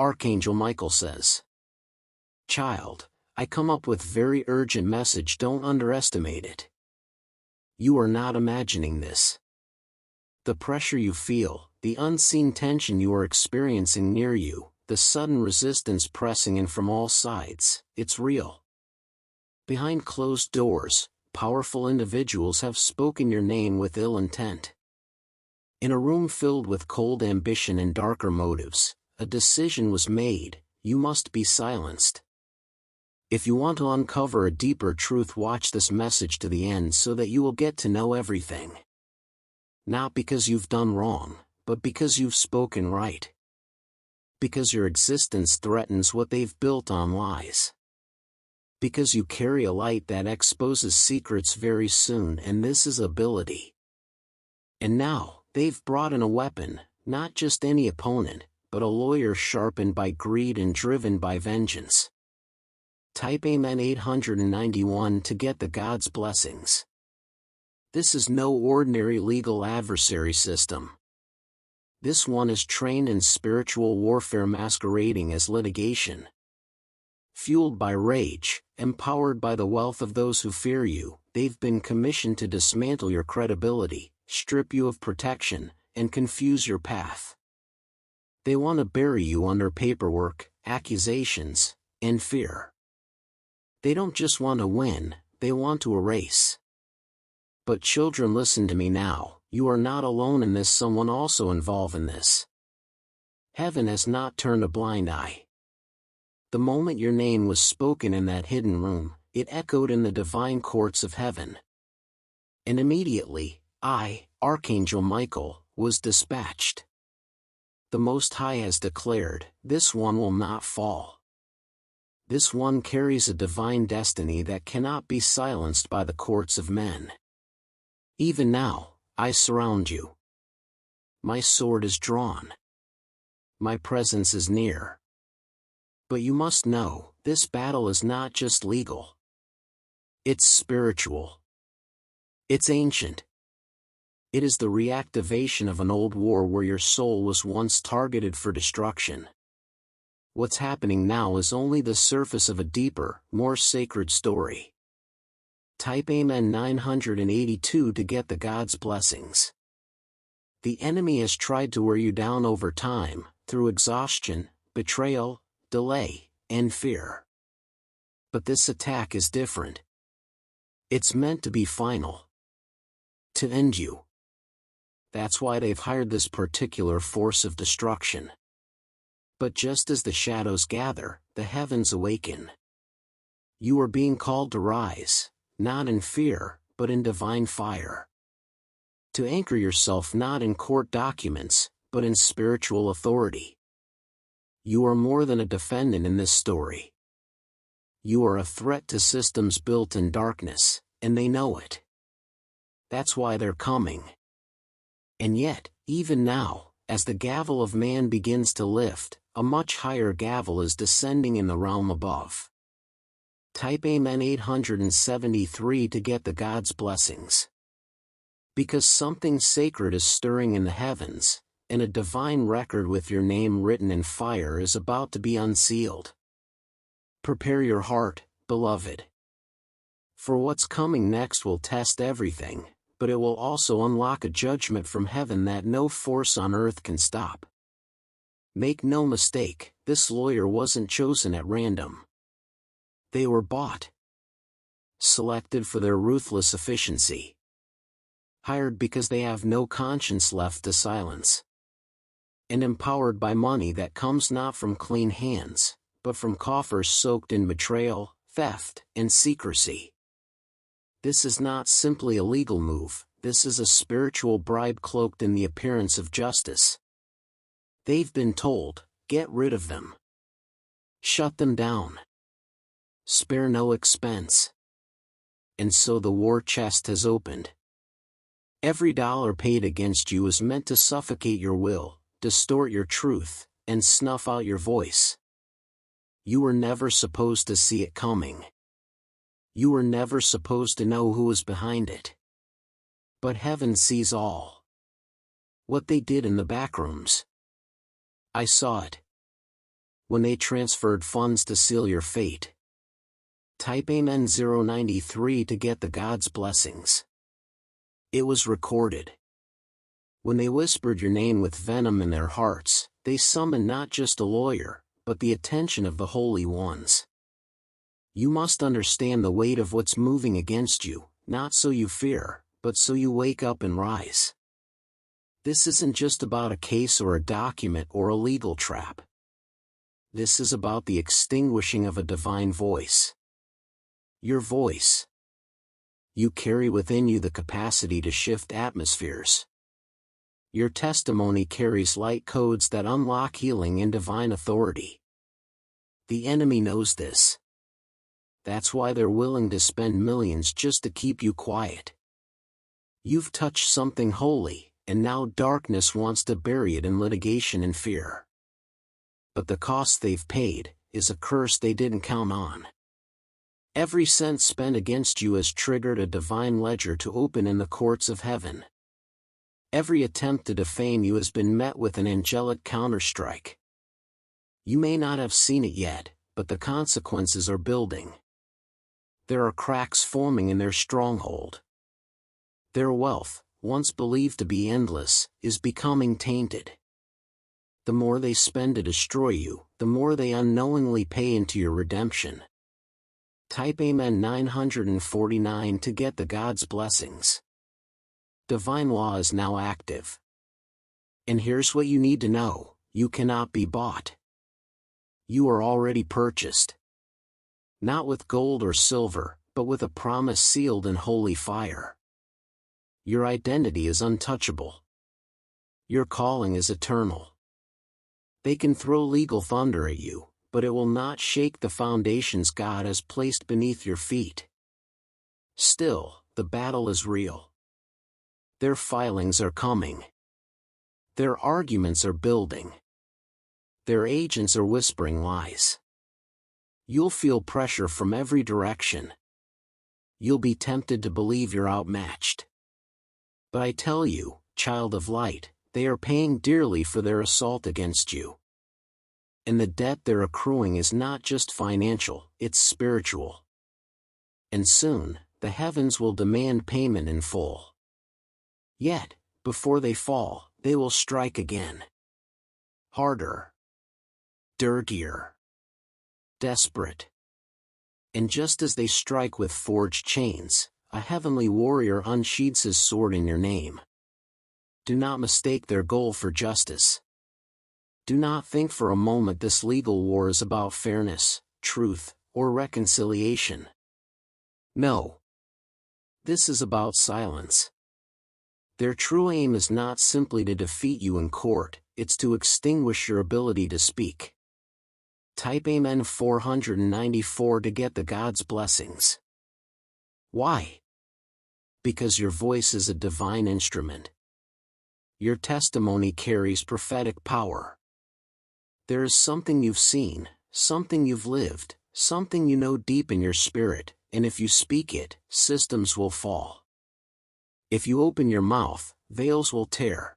Archangel Michael says. Child, I come up with very urgent message, don't underestimate it. You are not imagining this. The pressure you feel, the unseen tension you are experiencing near you, the sudden resistance pressing in from all sides, it's real. Behind closed doors, powerful individuals have spoken your name with ill intent. In a room filled with cold ambition and darker motives, a decision was made: you must be silenced. If you want to uncover a deeper truth, watch this message to the end so that you will get to know everything. Not because you've done wrong, but because you've spoken right. Because your existence threatens what they've built on lies. Because you carry a light that exposes secrets very soon, and this is ability. And now, they've brought in a weapon, not just any opponent, but a lawyer sharpened by greed and driven by vengeance. Type Amen 891 to get the God's blessings. This is no ordinary legal adversary system. This one is trained in spiritual warfare masquerading as litigation. Fueled by rage, empowered by the wealth of those who fear you, they've been commissioned to dismantle your credibility, strip you of protection, and confuse your path. They want to bury you under paperwork, accusations, and fear. They don't just want to win, they want to erase. But children, listen to me now, you are not alone in this, someone also involved in this. Heaven has not turned a blind eye. The moment your name was spoken in that hidden room, it echoed in the divine courts of heaven. And immediately, I, Archangel Michael, was dispatched. The Most High has declared, this one will not fall. This one carries a divine destiny that cannot be silenced by the courts of men. Even now, I surround you. My sword is drawn. My presence is near. But you must know, this battle is not just legal. It's spiritual. It's ancient. It is the reactivation of an old war where your soul was once targeted for destruction. What's happening now is only the surface of a deeper, more sacred story. Type Amen 982 to get the God's blessings. The enemy has tried to wear you down over time, through exhaustion, betrayal, delay, and fear. But this attack is different. It's meant to be final. To end you. That's why they've hired this particular force of destruction. But just as the shadows gather, the heavens awaken. You are being called to rise, not in fear, but in divine fire. To anchor yourself not in court documents, but in spiritual authority. You are more than a defendant in this story. You are a threat to systems built in darkness, and they know it. That's why they're coming. And yet, even now, as the gavel of man begins to lift, a much higher gavel is descending in the realm above. Type Amen 873 to get the God's blessings. Because something sacred is stirring in the heavens, and a divine record with your name written in fire is about to be unsealed. Prepare your heart, beloved. For what's coming next will test everything, but it will also unlock a judgment from heaven that no force on earth can stop. Make no mistake, this lawyer wasn't chosen at random. They were bought. Selected for their ruthless efficiency. Hired because they have no conscience left to silence. And empowered by money that comes not from clean hands, but from coffers soaked in betrayal, theft, and secrecy. This is not simply a legal move, this is a spiritual bribe cloaked in the appearance of justice. They've been told, get rid of them. Shut them down. Spare no expense. And so the war chest has opened. Every dollar paid against you is meant to suffocate your will, distort your truth, and snuff out your voice. You were never supposed to see it coming. You were never supposed to know who was behind it. But heaven sees all. What they did in the backrooms. I saw it. when they transferred funds to seal your fate. Type Amen 093 to get the God's blessings. It was recorded. When they whispered your name with venom in their hearts, they summoned not just a lawyer, but the attention of the holy ones. You must understand the weight of what's moving against you, not so you fear, but so you wake up and rise. This isn't just about a case or a document or a legal trap. This is about the extinguishing of a divine voice. Your voice. You carry within you the capacity to shift atmospheres. Your testimony carries light codes that unlock healing and divine authority. The enemy knows this. That's why they're willing to spend millions just to keep you quiet. You've touched something holy, and now darkness wants to bury it in litigation and fear. But the cost they've paid is a curse they didn't count on. Every cent spent against you has triggered a divine ledger to open in the courts of heaven. Every attempt to defame you has been met with an angelic counterstrike. You may not have seen it yet, but the consequences are building. There are cracks forming in their stronghold. Their wealth, once believed to be endless, is becoming tainted. The more they spend to destroy you, the more they unknowingly pay into your redemption. Type Amen 949 to get the God's blessings. Divine law is now active. And here's what you need to know: you cannot be bought. You are already purchased. Not with gold or silver, but with a promise sealed in holy fire. Your identity is untouchable. Your calling is eternal. They can throw legal thunder at you, but it will not shake the foundations God has placed beneath your feet. Still, the battle is real. Their filings are coming. Their arguments are building. Their agents are whispering lies. You'll feel pressure from every direction. You'll be tempted to believe you're outmatched. But I tell you, child of light, they are paying dearly for their assault against you. And the debt they're accruing is not just financial, it's spiritual. And soon, the heavens will demand payment in full. Yet, before they fall, they will strike again. Harder. Dirtier. Desperate. And just as they strike with forged chains, a heavenly warrior unsheathes his sword in your name. Do not mistake their goal for justice. Do not think for a moment this legal war is about fairness, truth, or reconciliation. No. This is about silence. Their true aim is not simply to defeat you in court, it's to extinguish your ability to speak. Type Amen 494 to get the God's blessings. Why? Because your voice is a divine instrument. Your testimony carries prophetic power. There is something you've seen, something you've lived, something you know deep in your spirit, and if you speak it, systems will fall. If you open your mouth, veils will tear.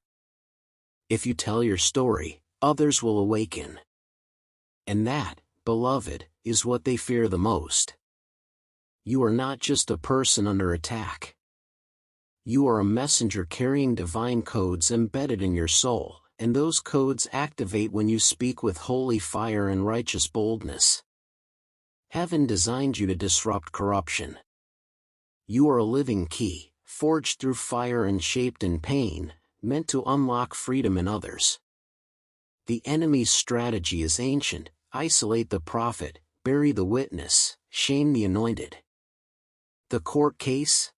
If you tell your story, others will awaken. And that, beloved, is what they fear the most. You are not just a person under attack. You are a messenger carrying divine codes embedded in your soul, and those codes activate when you speak with holy fire and righteous boldness. Heaven designed you to disrupt corruption. You are a living key, forged through fire and shaped in pain, meant to unlock freedom in others. The enemy's strategy is ancient: isolate the prophet, bury the witness, shame the anointed. The court case?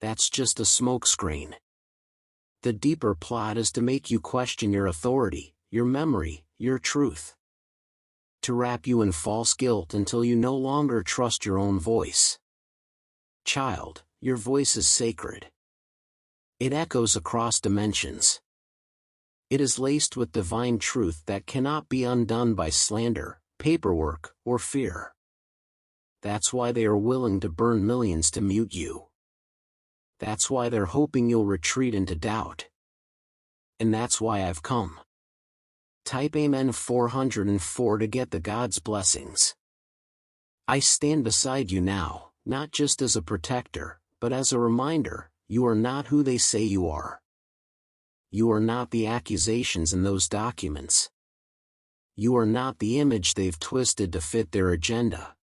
That's just a smokescreen. The deeper plot is to make you question your authority, your memory, your truth. To wrap you in false guilt until you no longer trust your own voice. Child, your voice is sacred. It echoes across dimensions. It is laced with divine truth that cannot be undone by slander, paperwork, or fear. That's why they are willing to burn millions to mute you. That's why they're hoping you'll retreat into doubt. And that's why I've come. Type Amen 404 to get the God's blessings. I stand beside you now, not just as a protector, but as a reminder, you are not who they say you are. You are not the accusations in those documents. You are not the image they've twisted to fit their agenda.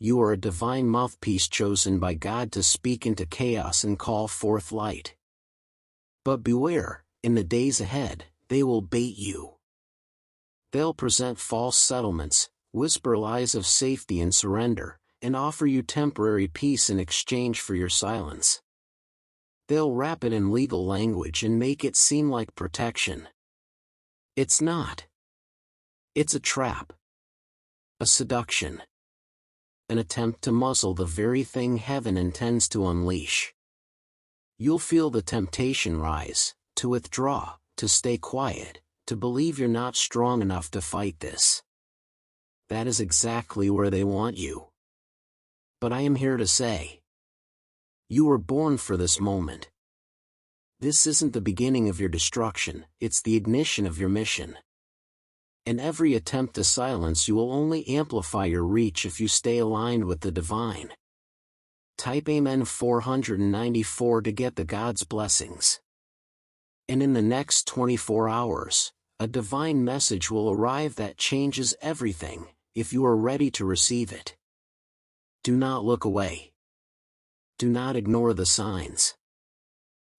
You are a divine mouthpiece chosen by God to speak into chaos and call forth light. But beware, in the days ahead, they will bait you. They'll present false settlements, whisper lies of safety and surrender, and offer you temporary peace in exchange for your silence. They'll wrap it in legal language and make it seem like protection. It's not. It's a trap. A seduction. An attempt to muzzle the very thing heaven intends to unleash. You'll feel the temptation rise, to withdraw, to stay quiet, to believe you're not strong enough to fight this. That is exactly where they want you. But I am here to say, you were born for this moment. This isn't the beginning of your destruction, it's the ignition of your mission. And every attempt to silence you will only amplify your reach if you stay aligned with the divine. Type Amen 494 to get the God's blessings. And in the next 24 hours, a divine message will arrive that changes everything, if you are ready to receive it. Do not look away. Do not ignore the signs.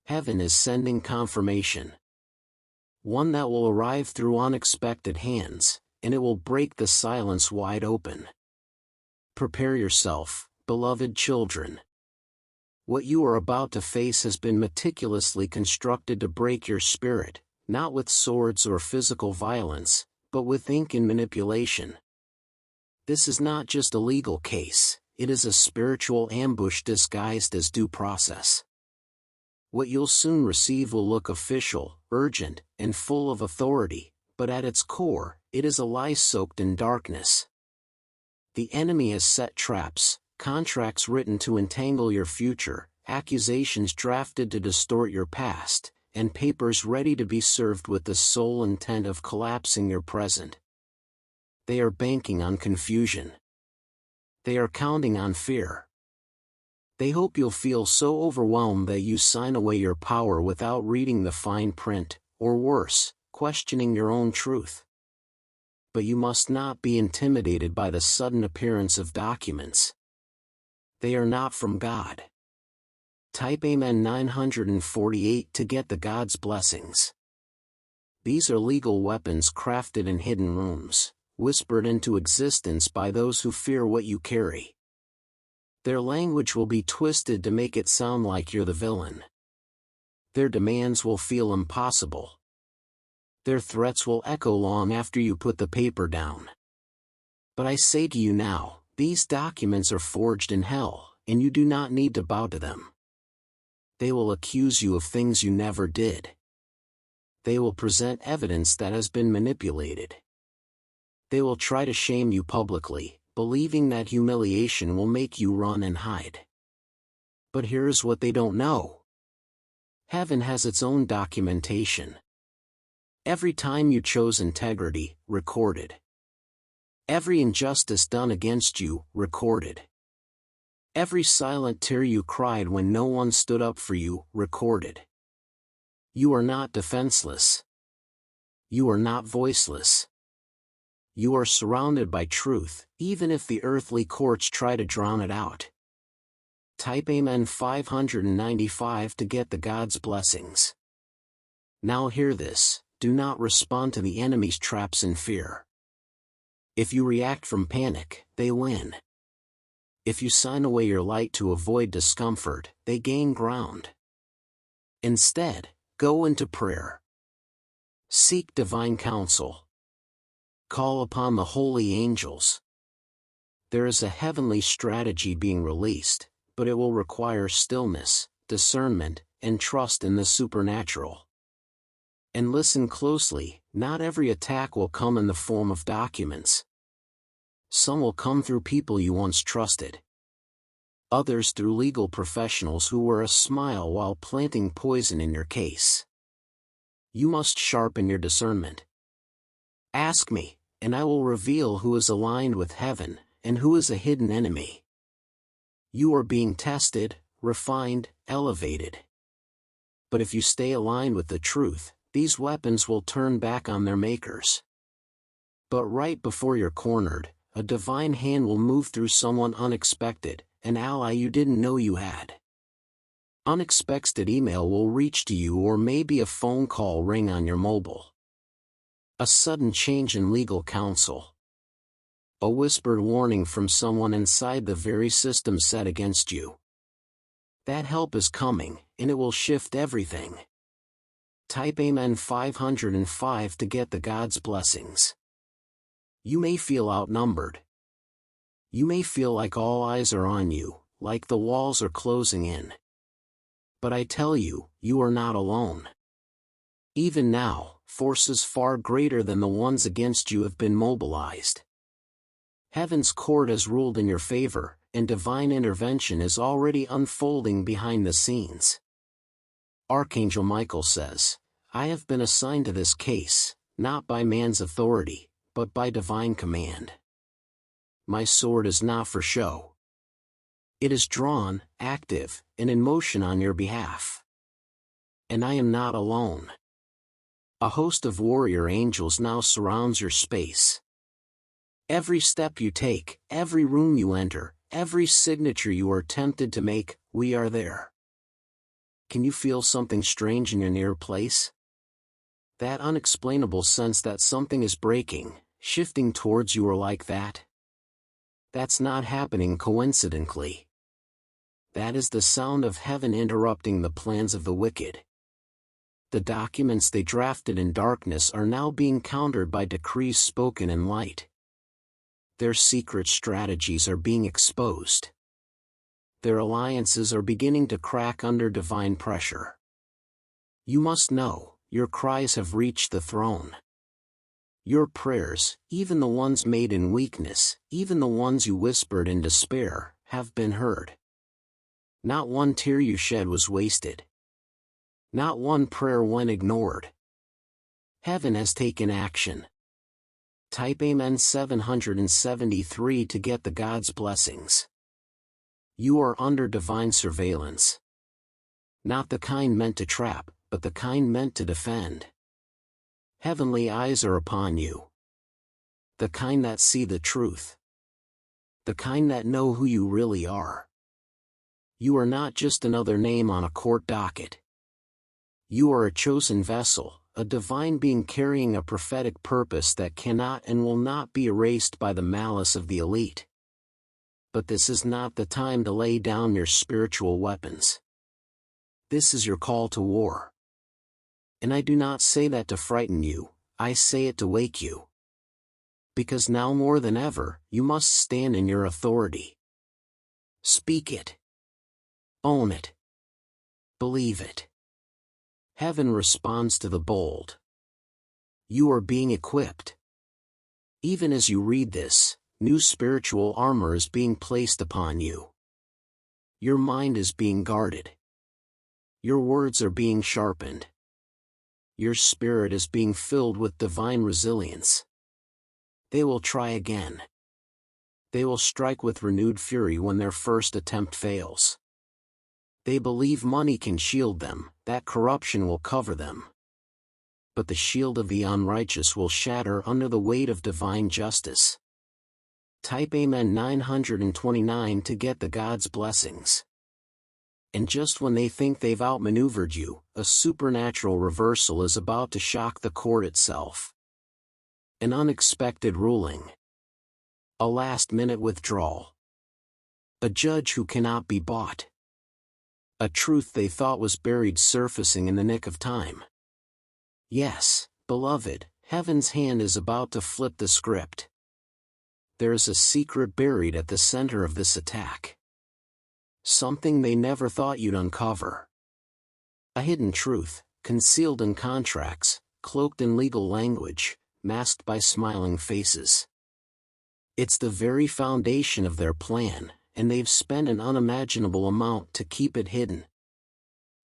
Heaven is sending confirmation. One that will arrive through unexpected hands, and it will break the silence wide open. Prepare yourself, beloved children. What you are about to face has been meticulously constructed to break your spirit, not with swords or physical violence, but with ink and manipulation. This is not just a legal case, it is a spiritual ambush disguised as due process. What you'll soon receive will look official, urgent, and full of authority, but at its core, it is a lie soaked in darkness. The enemy has set traps, contracts written to entangle your future, accusations drafted to distort your past, and papers ready to be served with the sole intent of collapsing your present. They are banking on confusion. They are counting on fear. They hope you'll feel so overwhelmed that you sign away your power without reading the fine print, or worse, questioning your own truth. But you must not be intimidated by the sudden appearance of documents. They are not from God. Type Amen 948 to get the God's blessings. These are legal weapons crafted in hidden rooms, whispered into existence by those who fear what you carry. Their language will be twisted to make it sound like you're the villain. Their demands will feel impossible. Their threats will echo long after you put the paper down. But I say to you now, these documents are forged in hell, and you do not need to bow to them. They will accuse you of things you never did. They will present evidence that has been manipulated. They will try to shame you publicly, believing that humiliation will make you run and hide. But here's what they don't know. Heaven has its own documentation. Every time you chose integrity, recorded. Every injustice done against you, recorded. Every silent tear you cried when no one stood up for you, recorded. You are not defenseless. You are not voiceless. You are surrounded by truth, even if the earthly courts try to drown it out. Type Amen 595 to get the God's blessings. Now hear this, do not respond to the enemy's traps in fear. If you react from panic, they win. If you sign away your light to avoid discomfort, they gain ground. Instead, go into prayer. Seek divine counsel. Call upon the holy angels. There is a heavenly strategy being released, but it will require stillness, discernment, and trust in the supernatural. And listen closely, not every attack will come in the form of documents. Some will come through people you once trusted. Others through legal professionals who wear a smile while planting poison in your case. You must sharpen your discernment. Ask me, and I will reveal who is aligned with heaven, and who is a hidden enemy. You are being tested, refined, elevated. But if you stay aligned with the truth, these weapons will turn back on their makers. But right before you're cornered, a divine hand will move through someone unexpected, an ally you didn't know you had. Unexpected email will reach to you, or maybe a phone call ring on your mobile. A sudden change in legal counsel. A whispered warning from someone inside the very system set against you. That help is coming, and it will shift everything. Type Amen 505 to get the God's blessings. You may feel outnumbered. You may feel like all eyes are on you, like the walls are closing in. But I tell you, you are not alone. Even now, forces far greater than the ones against you have been mobilized. Heaven's court has ruled in your favor, and divine intervention is already unfolding behind the scenes. Archangel Michael says, I have been assigned to this case, not by man's authority, but by divine command. My sword is not for show. It is drawn, active, and in motion on your behalf. And I am not alone. A host of warrior angels now surrounds your space. Every step you take, every room you enter, every signature you are tempted to make, we are there. Can you feel something strange in your near place? That unexplainable sense that something is breaking, shifting towards you, or like that? That's not happening coincidentally. That is the sound of heaven interrupting the plans of the wicked. The documents they drafted in darkness are now being countered by decrees spoken in light. Their secret strategies are being exposed. Their alliances are beginning to crack under divine pressure. You must know, your cries have reached the throne. Your prayers, even the ones made in weakness, even the ones you whispered in despair, have been heard. Not one tear you shed was wasted. Not one prayer went ignored. Heaven has taken action. Type Amen 773 to get the God's blessings. You are under divine surveillance. Not the kind meant to trap, but the kind meant to defend. Heavenly eyes are upon you. The kind that see the truth. The kind that know who you really are. You are not just another name on a court docket. You are a chosen vessel, a divine being carrying a prophetic purpose that cannot and will not be erased by the malice of the elite. But this is not the time to lay down your spiritual weapons. This is your call to war. And I do not say that to frighten you, I say it to wake you. Because now more than ever, you must stand in your authority. Speak it. Own it. Believe it. Heaven responds to the bold. You are being equipped. Even as you read this, new spiritual armor is being placed upon you. Your mind is being guarded. Your words are being sharpened. Your spirit is being filled with divine resilience. They will try again. They will strike with renewed fury when their first attempt fails. They believe money can shield them, that corruption will cover them. But the shield of the unrighteous will shatter under the weight of divine justice. Type Amen 929 to get the God's blessings. And just when they think they've outmaneuvered you, a supernatural reversal is about to shock the court itself. An unexpected ruling. A last-minute withdrawal. A judge who cannot be bought. A truth they thought was buried surfacing in the nick of time. Yes, beloved, heaven's hand is about to flip the script. There is a secret buried at the center of this attack. Something they never thought you'd uncover. A hidden truth, concealed in contracts, cloaked in legal language, masked by smiling faces. It's the very foundation of their plan, and they've spent an unimaginable amount to keep it hidden.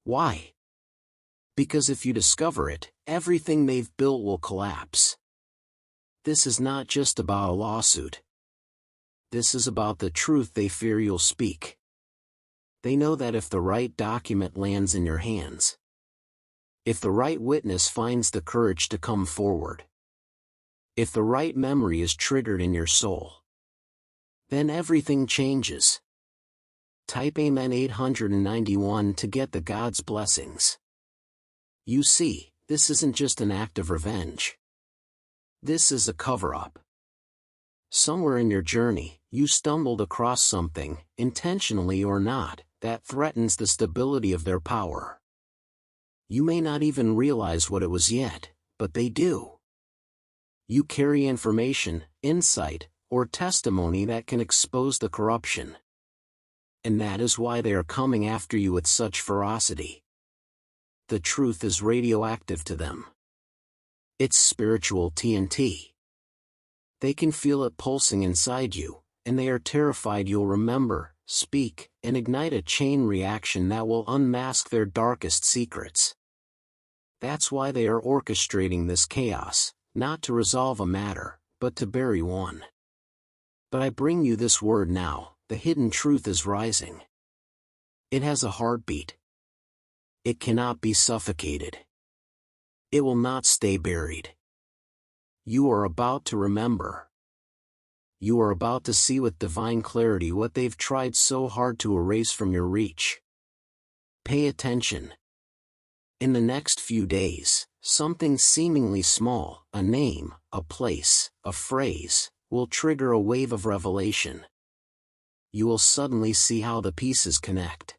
Why? Because if you discover it, everything they've built will collapse. This is not just about a lawsuit. This is about the truth they fear you'll speak. They know that if the right document lands in your hands, if the right witness finds the courage to come forward, if the right memory is triggered in your soul, then everything changes. Type Amen 891 to get the God's blessings. You see, this isn't just an act of revenge. This is a cover-up. Somewhere in your journey, you stumbled across something, intentionally or not, that threatens the stability of their power. You may not even realize what it was yet, but they do. You carry information, insight, or testimony that can expose the corruption. And that is why they are coming after you with such ferocity. The truth is radioactive to them. It's spiritual TNT. They can feel it pulsing inside you, and they are terrified you'll remember, speak, and ignite a chain reaction that will unmask their darkest secrets. That's why they are orchestrating this chaos, not to resolve a matter, but to bury one. But I bring you this word now, the hidden truth is rising. It has a heartbeat. It cannot be suffocated. It will not stay buried. You are about to remember. You are about to see with divine clarity what they've tried so hard to erase from your reach. Pay attention. In the next few days, something seemingly small, a name, a place, a phrase, will trigger a wave of revelation. You will suddenly see how the pieces connect.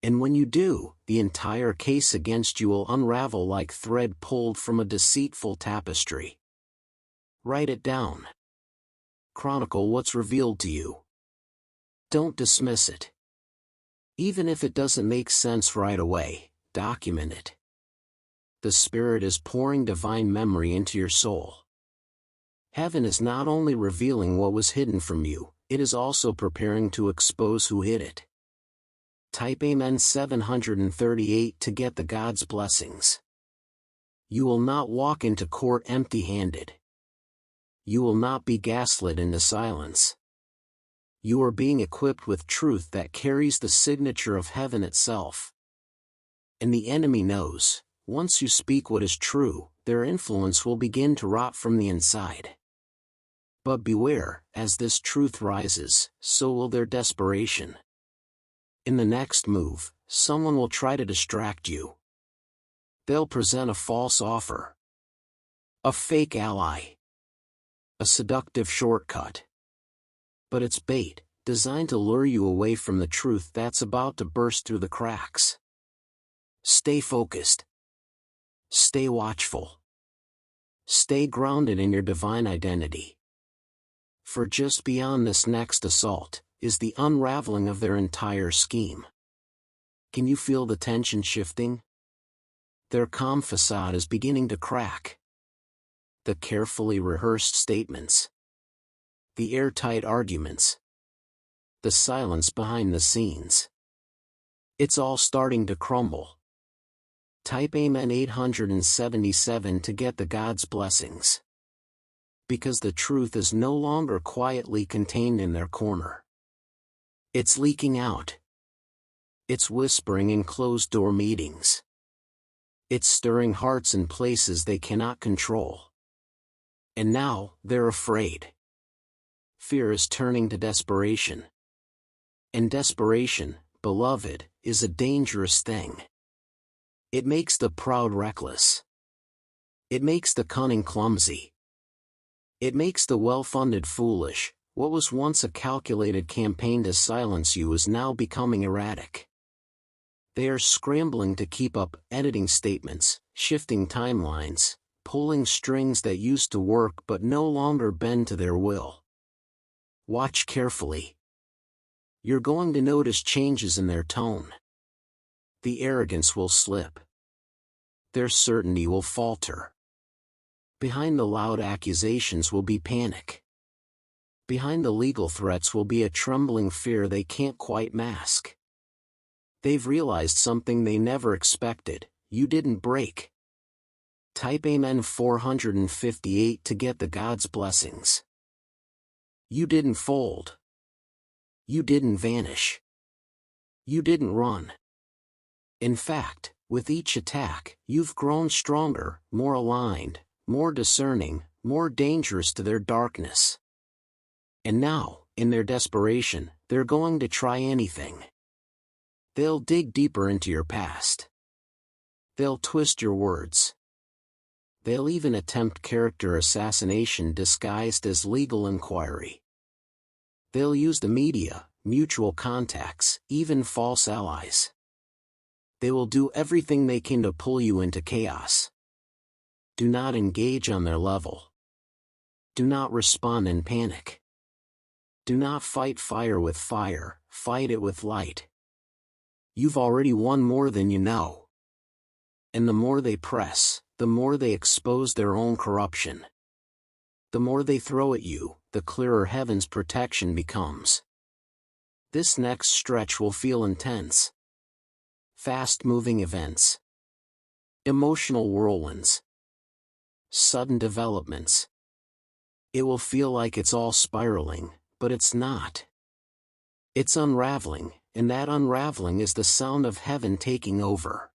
And when you do, the entire case against you will unravel like thread pulled from a deceitful tapestry. Write it down. Chronicle what's revealed to you. Don't dismiss it. Even if it doesn't make sense right away, document it. The Spirit is pouring divine memory into your soul. Heaven is not only revealing what was hidden from you, it is also preparing to expose who hid it. Type Amen 738 to get the God's blessings. You will not walk into court empty-handed. You will not be gaslit into silence. You are being equipped with truth that carries the signature of heaven itself. And the enemy knows, once you speak what is true, their influence will begin to rot from the inside. But beware, as this truth rises, so will their desperation. In the next move, someone will try to distract you. They'll present a false offer. A fake ally. A seductive shortcut. But it's bait, designed to lure you away from the truth that's about to burst through the cracks. Stay focused. Stay watchful. Stay grounded in your divine identity. For just beyond this next assault, is the unraveling of their entire scheme. Can you feel the tension shifting? Their calm facade is beginning to crack. The carefully rehearsed statements. The airtight arguments. The silence behind the scenes. It's all starting to crumble. Type Amen 877 to get the God's blessings. Because the truth is no longer quietly contained in their corner. It's leaking out. It's whispering in closed-door meetings. It's stirring hearts in places they cannot control. And now, they're afraid. Fear is turning to desperation. And desperation, beloved, is a dangerous thing. It makes the proud reckless. It makes the cunning clumsy. It makes the well-funded foolish. What was once a calculated campaign to silence you is now becoming erratic. They are scrambling to keep up, editing statements, shifting timelines, pulling strings that used to work but no longer bend to their will. Watch carefully. You're going to notice changes in their tone. The arrogance will slip. Their certainty will falter. Behind the loud accusations will be panic. Behind the legal threats will be a trembling fear they can't quite mask. They've realized something they never expected: you didn't break. Type Amen 458 to get the God's blessings. You didn't fold. You didn't vanish. You didn't run. In fact, with each attack, you've grown stronger, more aligned, more discerning, more dangerous to their darkness. And now, in their desperation, they're going to try anything. They'll dig deeper into your past. They'll twist your words. They'll even attempt character assassination disguised as legal inquiry. They'll use the media, mutual contacts, even false allies. They will do everything they can to pull you into chaos. Do not engage on their level. Do not respond in panic. Do not fight fire with fire, fight it with light. You've already won more than you know. And the more they press, the more they expose their own corruption. The more they throw at you, the clearer heaven's protection becomes. This next stretch will feel intense. Fast-moving events. Emotional whirlwinds. Sudden developments. It will feel like it's all spiraling, but it's not. It's unraveling, and that unraveling is the sound of heaven taking over.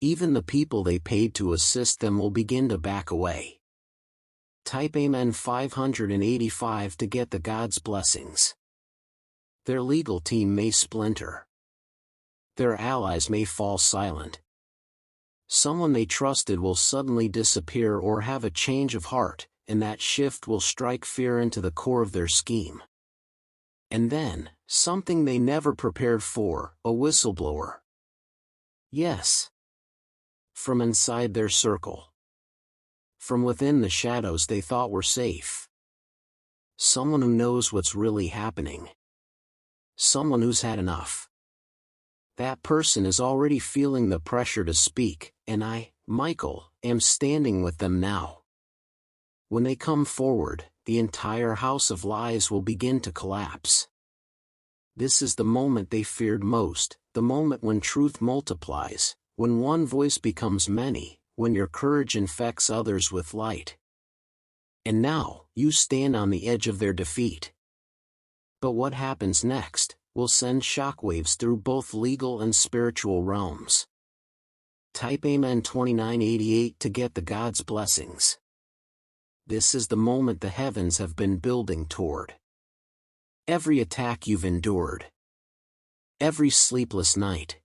Even the people they paid to assist them will begin to back away. Type Amen 585 to get the God's blessings. Their legal team may splinter. Their allies may fall silent. Someone they trusted will suddenly disappear or have a change of heart, and that shift will strike fear into the core of their scheme. And then, something they never prepared for, a whistleblower. Yes. From inside their circle. From within the shadows they thought were safe. Someone who knows what's really happening. Someone who's had enough. That person is already feeling the pressure to speak, and I, Michael, am standing with them now. When they come forward, the entire house of lies will begin to collapse. This is the moment they feared most, the moment when truth multiplies, when one voice becomes many, when your courage infects others with light. And now, you stand on the edge of their defeat. But what happens next will send shockwaves through both legal and spiritual realms. Type Amen 2988 to get the God's blessings. This is the moment the heavens have been building toward. Every attack you've endured. Every sleepless night.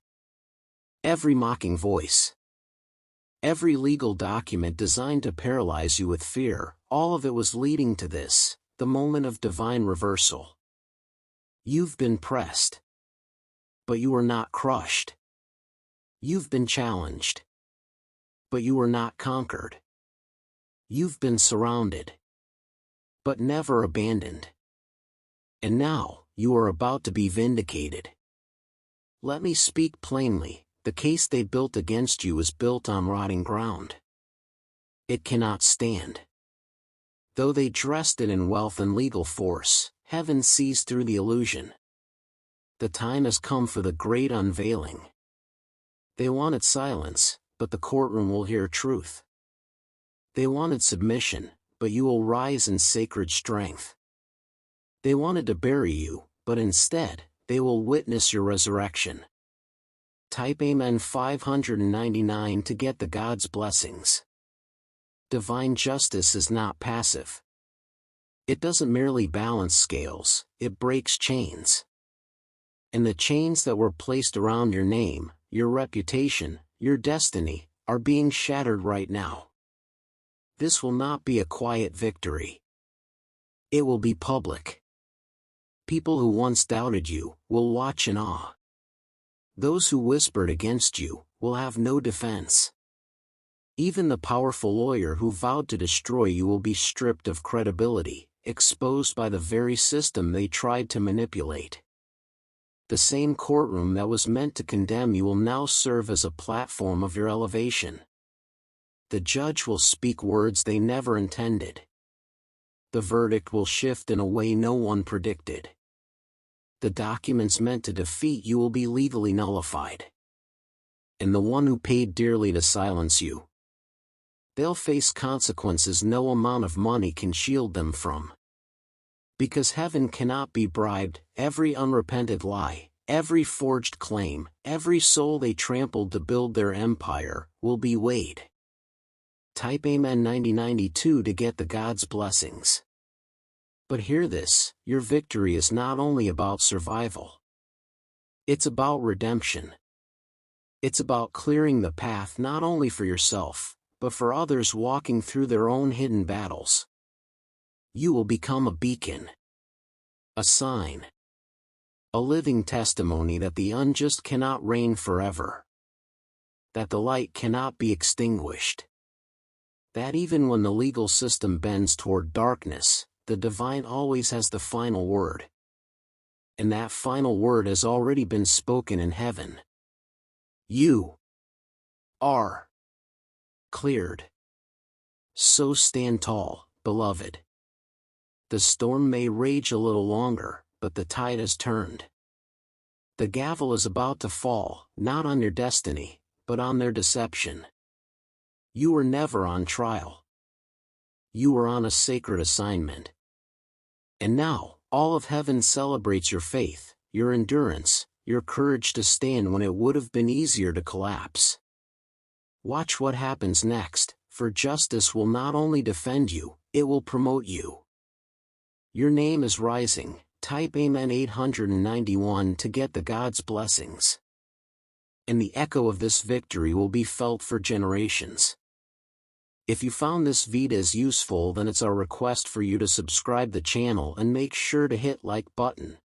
Every mocking voice. Every legal document designed to paralyze you with fear, all of it was leading to this, the moment of divine reversal. You've been pressed. But you were not crushed. You've been challenged. But you were not conquered. You've been surrounded. But never abandoned. And now, you are about to be vindicated. Let me speak plainly, the case they built against you is built on rotting ground. It cannot stand. Though they dressed it in wealth and legal force, heaven sees through the illusion. The time has come for the great unveiling. They wanted silence, but the courtroom will hear truth. They wanted submission, but you will rise in sacred strength. They wanted to bury you, but instead, they will witness your resurrection. Type Amen 599 to get the God's blessings. Divine justice is not passive. It doesn't merely balance scales, it breaks chains. And the chains that were placed around your name, your reputation, your destiny, are being shattered right now. This will not be a quiet victory. It will be public. People who once doubted you will watch in awe. Those who whispered against you will have no defense. Even the powerful lawyer who vowed to destroy you will be stripped of credibility, exposed by the very system they tried to manipulate. The same courtroom that was meant to condemn you will now serve as a platform of your elevation. The judge will speak words they never intended. The verdict will shift in a way no one predicted. The documents meant to defeat you will be legally nullified. And the one who paid dearly to silence you They'll face consequences no amount of money can shield them from. Because heaven cannot be bribed, every unrepented lie, every forged claim, every soul they trampled to build their empire, will be weighed. Type Amen 9092 to get the God's blessings. But hear this, your victory is not only about survival. It's about redemption. It's about clearing the path not only for yourself, but for others walking through their own hidden battles. You will become a beacon. A sign. A living testimony that the unjust cannot reign forever. That the light cannot be extinguished. That even when the legal system bends toward darkness, the divine always has the final word. And that final word has already been spoken in heaven. You are cleared. So stand tall, beloved. The storm may rage a little longer, but the tide has turned. The gavel is about to fall, not on your destiny, but on their deception. You were never on trial. You were on a sacred assignment. And now, all of heaven celebrates your faith, your endurance, your courage to stand when it would have been easier to collapse. Watch what happens next, for justice will not only defend you, it will promote you. Your name is rising. Type Amen 891 to get the God's blessings. And the echo of this victory will be felt for generations. If you found this video as useful, then it's our request for you to subscribe the channel and make sure to hit like button.